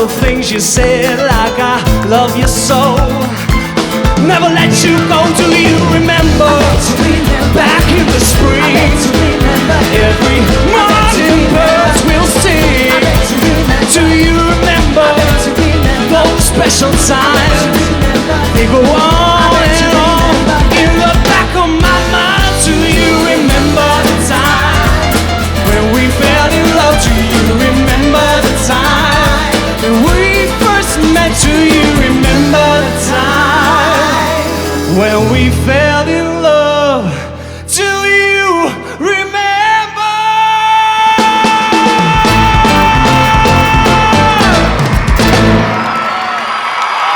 the things you said, like I love you so. Never let you go. Do you remember back in the spring? Every morning birds will sing. Do you remember those special times? They go on and on in the back of my mind. Do you remember the time when we fell in love? Do you remember the time when we first met? Do you remember the time when we fell in love?